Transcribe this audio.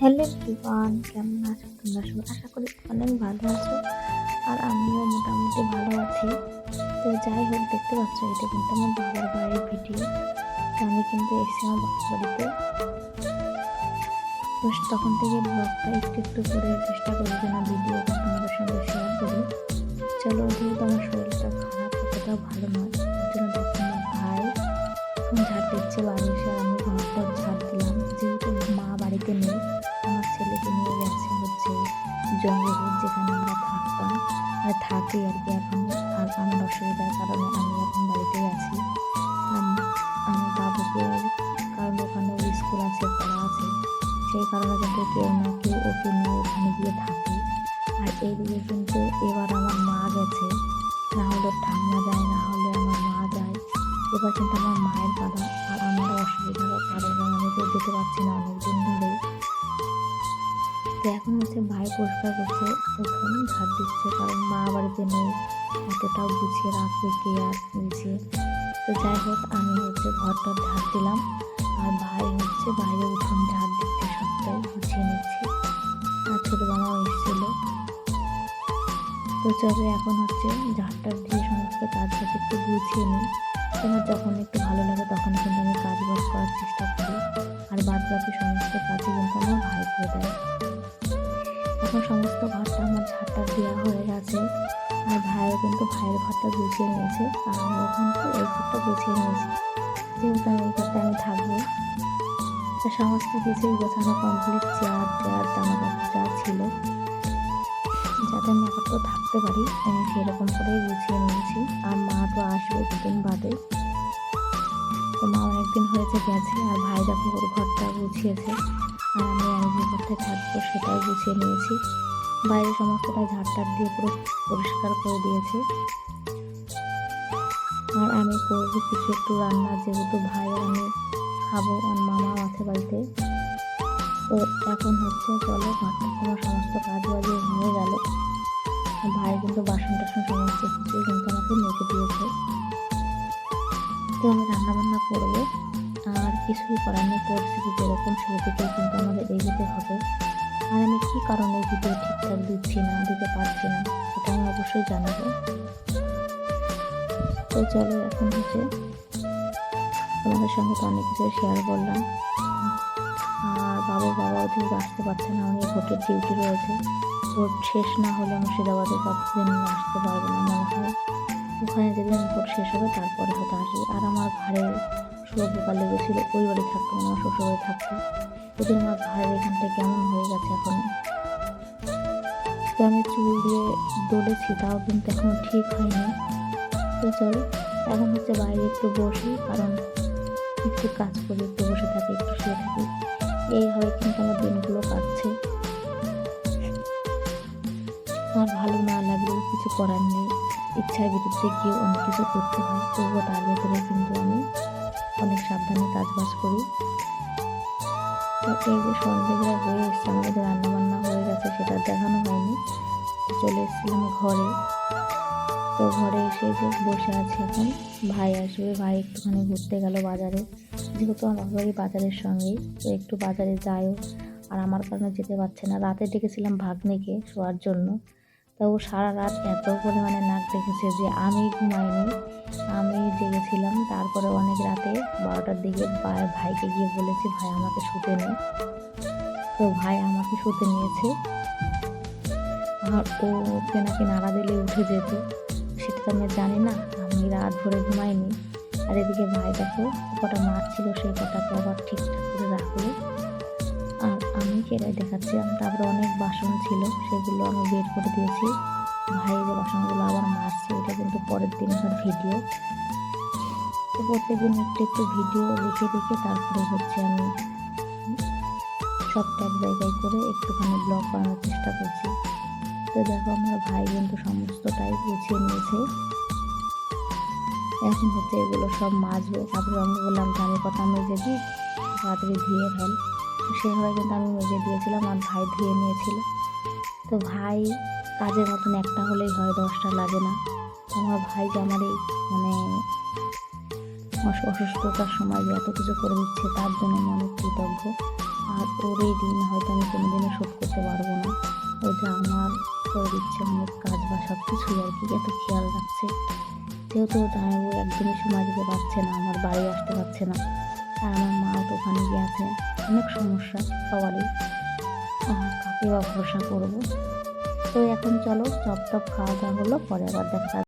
Hello everyone, কেমন আছো তোমরা সবাই? আশা করি অনেক ভালো আছো। আর আমিও মোটামুটি ভালো আছি। তো যাই হোক, দেখতে পাচ্ছ এটা কিন্তু আমার বাবার বাড়ির ভিডিও। তো আমি কিন্তু এসেছি আমার বাবার বাড়িতে। তো তখন থেকে ব্লগটা একটু একটু করে চেষ্টা করি যেন ভিডিও তোমাদের সঙ্গে শেয়ার করি। চলো, যেহেতু আমার শরীরটা খারাপ, অতটাও ভালো নয়, ওই জন্য দেখো আমার ভাই এখন ঝাড় দিচ্ছে বাড়ি এসে, আর আমি ঘরটা ঝাড় দিলাম। যেহেতু মা বাড়িতে নেই, আমার ছেলেকে নিয়ে গেছে হচ্ছে জঙ্গলে, যেখানে আমরা থাকতাম মানে থাকি আর কি এখন। আর আমার অসুবিধার কারণে আমি এখন বাড়িতেই আছি। আমার বাবুকে, কারণ ওখানে স্কুল আছে, পড়া আছে, সেই কারণে কিন্তু কেউ না কেউ ওকে নিয়ে ওখানে গিয়ে থাকে। আর এইদিকে কিন্তু এবার আমার মা গেছে, না হলে ঠাম্মা যায়, না হলে আমার মা যায়। এবার কিন্তু আমার মায়ের পালা, আর আমারও অসুবিধার কারণে আমি তো যেতে পারছি না অনেকদিন ধরেই। তো এখন হচ্ছে ভাই পরিষ্কার করছে, উঠোন ঝাড় দিচ্ছে, কারণ মা বাড়িতে নেই, অতটাও গুছিয়ে রাখবে কে আর গুছিয়ে। তো যাই হোক, আমি হচ্ছে ঘরটা ঝাড় দিলাম, আর ভাই হচ্ছে বাইরে উঠোন ঝাড় দিচ্ছে, সবটাই গুছিয়ে নিচ্ছে। আর ছোটো মামাও এসেছিল। তো চলো, এখন হচ্ছে ঝাড়টা দিয়ে সমস্ত কাজ বাজ একটু গুছিয়ে নিই। তোমার যখন একটু ভালো লাগে তখন কিন্তু আমি কাজ বাজ করার চেষ্টা করি, আর বাদ বাকি সমস্ত কাজই কিন্তু আমার ভাই করে দেয়। এখন সমস্ত ঘরটা আমার ঝাড়টা দেওয়া হয়ে গেছে, আর ভাইও কিন্তু ভাইয়ের ঘরটা গুছিয়ে নিয়েছে, আর আমি ওখান থেকে এই ঘরটা গুছিয়ে নিয়েছি, যেহেতু আমি এই ঘরটা আমি থাকবো। তো সমস্ত কিছুই গোছানো কমপ্লিট, চেয়ার টেয়ার জামা কাপড় যা ছিল, যাতে আমি একত্র থাকতে পারি আমি সেরকম করেই গুছিয়ে নিয়েছি। আর মা তো আসবে দুদিন বাদে, তো মা অনেকদিন হয়েছে গেছে। আর ভাই দেখো ওর ঘরটা গুছিয়েছে, আর আমি যে ঘরটা থাকবো সেটাও গুছিয়ে নিয়েছি। বাইরে সমস্তটা ঝাড়টার দিয়ে পুরো পরিষ্কার করে দিয়েছে। আর আমি করবো কিছু একটু রান্না, যেহেতু ভাই আর আমি খাবো, আর মামাও আছে বাড়িতে। তো এখন হচ্ছে চলো, ঘরটা তোমার সমস্ত কাজ বাজে হয়ে গেল। ভাই কিন্তু বাসন টাসন সমস্ত কিছুই কিন্তু আমাকে মেখে দিয়েছে। তো আমি রান্নাবান্না করবো, আর কিছুই করার নেই, পরিস্থিতি যেরকম সেদিকেই কিন্তু আমাদের এগোতে হবে। আর আমি কী কারণে ভিডিও ঠিকঠাক দিচ্ছি না, দিতে পারছি না, সেটা আমি অবশ্যই জানাবো। তো চলো, এখন হচ্ছে তোমাদের সঙ্গে তো অনেক কিছু শেয়ার করলাম। আর বাবাও যেহেতু আসতে পারছে না, উনি ভোটের ডিউটি রয়েছে, ভোট শেষ না হলে মুর্শিদাবাদে কতদিন আসতে পারবে না মনে হয়। ওখানে যেদিন ভোট শেষ হবে তারপরে হয়তো আসি। আর আমার ঘাড়ে শুয়োপোকা লেগেছিলো, ওই বাড়ি থাকতো না, আমার শ্বশুরবাড়ি থাকতো। ওদের আমার ঘাড়ের এখানটা কেমন হয়ে গেছে এখন। তো আমি চুল দিয়ে দলেছি, তাও কিন্তু এখনো ঠিক হয়নি। তো চলো, এখন হচ্ছে বাইরে একটু বসি, কারণ একটু কাজ করি, একটু বসে থাকি, একটু শুয়ে থাকি, এইভাবে কিন্তু আমার দিনগুলো কাটছে। আমার ভালো না লাগলেও কিছু করার নেই, ইচ্ছার বিরুদ্ধে গিয়ে অনেক কিছু করতে হয়, তবুও তার ভেতরে কিন্তু আমি অনেক সাবধানে কাজবাজ করি। তো এই যে সন্ধ্যেবেলা হয়ে এসছে, আমাদের রান্নাবান্না হয়ে গেছে, সেটা দেখানো হয়নি। চলে এসেছিলাম ঘরে। তো ঘরে এসে যে বসে আছি এখন, ভাই আসবে, ভাই একটুখানি ঘুরতে গেল বাজারে, যেহেতু আমার বাবার বাড়ি বাজারের সঙ্গেই, তো একটু বাজারে যায়ও, আর আমার কারণে যেতে পারছে না। রাতে ডেকেছিলাম ভাগ্নিকে শোয়ার জন্য, তা ও সারা রাত এত পরিমাণে নাক ডেকেছে যে আমি ঘুমাইনি, আমি জেগেছিলাম। তারপরে অনেক রাতে 12টার দিকে ভাইকে গিয়ে বলেছি, ভাই আমাকে শুতে নে। তো ভাই আমাকে শুতে নিয়েছে, আর ওকে নাকি নাড়া দিলে উঠে যেত, সেটা তো আমি জানি না, আমি রাত ভরে ঘুমাইনি। আর এদিকে ভাই দেখো কটা মাছ ছিল, সেই কটাকে আবার ঠিকঠাক করে রাখলো, আর আমি সেটাই দেখাচ্ছিলাম। তারপরে অনেক বাসন ছিল, সেগুলো আমি বের করে দিয়েছি। ভাই যে বাসনগুলো আবার মাজছে, এটা কিন্তু পরের দিনের ভিডিও। তো প্রত্যেকদিন একটু একটু ভিডিও রেখে রেখে তারপরে হচ্ছে আমি সবটা এক জায়গায় করে একটুখানি ব্লগ বানানোর চেষ্টা করছি। তো দেখো আমার ভাই কিন্তু সমস্তটাই গুছিয়ে নিয়েছে। এখন হচ্ছে এগুলো সব মাজবে, তারপরে আমি বললাম যে আমি কটা মেজে দিই, তাড়াতাড়ি ধুয়ে ফেল। তো সেভাবে কিন্তু আমি মেজে দিয়েছিলাম, আর ভাই ধুয়ে নিয়েছিল। তো ভাই কাজের মতন একটা হলেই হয়, 10টা লাগে না। আমার ভাই যে আমার এই মানে অসুস্থতার সময় যে এত কিছু করে দিচ্ছে, তার জন্য আমি অনেক কৃতজ্ঞ। আর ওর এই ঋণ হয়তো আমি কোনোদিনও শোধ করতে পারবো না। ও যে আমার করে দিচ্ছে অনেক কাজ বা সব কিছুই আর কি, এত খেয়াল রাখছে। যেহেতু জামাইবাবু একদমই সময় দিতে পারছে না, আমার বাড়ি আসতে পারছে না, আর আমার মাও তো ওখানে গিয়ে আছে, অনেক সমস্যা সবারই। কাকে বা ভরসা করবো। তো এখন চলো, চপ টপ খাওয়া দাওয়া হলো, পরে আবার দেখা